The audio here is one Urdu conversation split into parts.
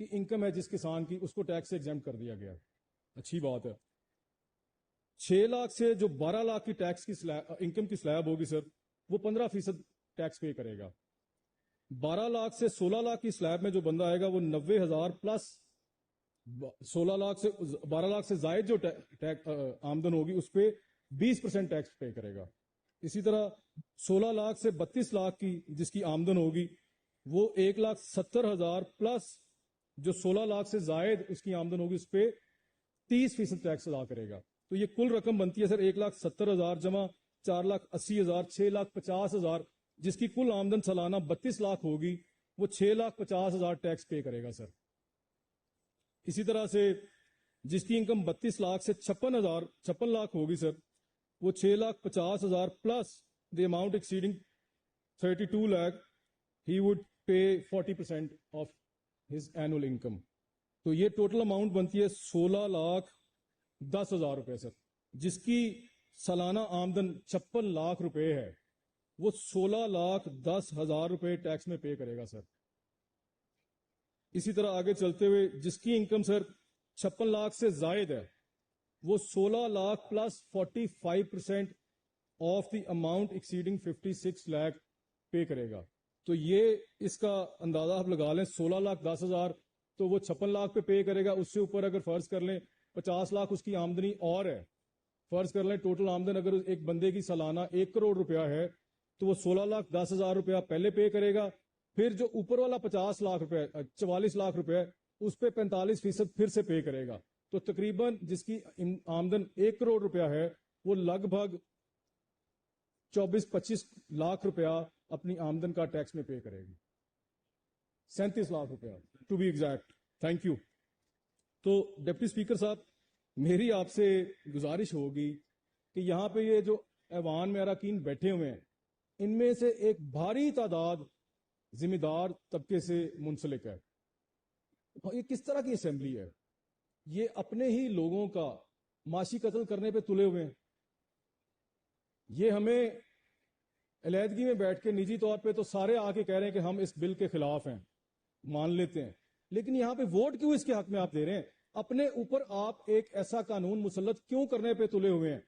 کی انکم ہے جس کسان کی، اس کو ٹیکس سے ایگزمپٹ کر دیا گیا، اچھی بات ہے۔ 6 لاکھ سے جو 12 لاکھ کی ٹیکس کی انکم کی سلیب ہوگی سر، وہ 15% ٹیکس پے کرے گا۔ 12 لاکھ سے 16 لاکھ کی سلیب میں جو بندہ آئے گا وہ 90,000 پلس 16 لاکھ سے 12 لاکھ سے زائد جو آمدن ہوگی اس پہ 20% ٹیکس پے کرے گا۔ اسی طرح 16 لاکھ سے 32 لاکھ کی جس کی آمدن ہوگی وہ 1,70,000 پلس جو 16 لاکھ سے زائد اس کی آمدن ہوگی اس پہ 30% ٹیکس ادا کرے گا۔ تو یہ کل رقم بنتی ہے سر 1,70,000 جمع 4,80,000 6,50,000، جس کی کل آمدن سالانہ 32 لاکھ ہوگی، وہ 6,50,000 ٹیکس پے کرے گا سر۔ اسی طرح سے جس کی انکم 32 لاکھ سے 56 لاکھ ہوگی سر، وہ 6,50,000 plus the amount exceeding 32 lakh, he would pay 40% of his annual income. تو یہ ٹوٹل اماؤنٹ بنتی ہے 16,10,000 روپے سر۔ جس کی سالانہ آمدن 56 لاکھ روپے ہے وہ 16,10,000 روپے ٹیکس میں پے کرے گا سر۔ اسی طرح آگے چلتے ہوئے جس کی انکم سر 56 لاکھ سے زائد ہے وہ 16 lakh plus 45% of the amount exceeding 56 lakh pay کرے گا۔ تو یہ اس کا اندازہ آپ لگا لیں، 16,10,000 تو وہ 56 لاکھ پے کرے گا۔ اس سے اوپر اگر فرض کر لیں 50 لاکھ اس کی آمدنی اور ہے، فرض کر لیں ٹوٹل آمدن اگر ایک بندے کی سالانہ 1 کروڑ روپیہ ہے تو وہ 16,10,000 روپیہ پہلے پے کرے گا، پھر جو اوپر والا 50 لاکھ روپے 44 لاکھ روپے اس پہ 45% پھر سے پے کرے گا۔ تو تقریباً جس کی آمدن 1 کروڑ روپیہ ہے وہ لگ بھگ 24-25 لاکھ روپیہ اپنی آمدن کا ٹیکس میں پے کرے گی، 37 لاکھ روپیہ to be exact. Thank you. تو ڈپٹی اسپیکر صاحب، میری آپ سے گزارش ہوگی کہ یہاں پہ یہ جو ایوان میں اراکین بیٹھے ہوئے ہیں ان میں سے ایک بھاری تعداد ذمہ دار طبقے سے منسلک ہے۔ یہ کس طرح کی اسمبلی ہے؟ یہ اپنے ہی لوگوں کا معاشی قتل کرنے پہ تلے ہوئے ہیں۔ یہ ہمیں علیحدگی میں بیٹھ کے نجی طور پہ تو سارے آ کے کہہ رہے ہیں کہ ہم اس بل کے خلاف ہیں، مان لیتے ہیں، لیکن یہاں پہ ووٹ کیوں اس کے حق میں آپ دے رہے ہیں؟ اپنے اوپر آپ ایک ایسا قانون مسلط کیوں کرنے پہ تلے ہوئے ہیں؟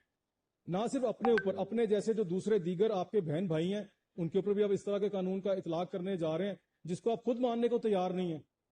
نہ صرف اپنے اوپر، اپنے جیسے جو دوسرے دیگر آپ کے بہن بھائی ہیں ان کے اوپر بھی آپ اس طرح کے قانون کا اطلاق کرنے جا رہے ہیں جس کو آپ خود ماننے کو تیار نہیں ہیں۔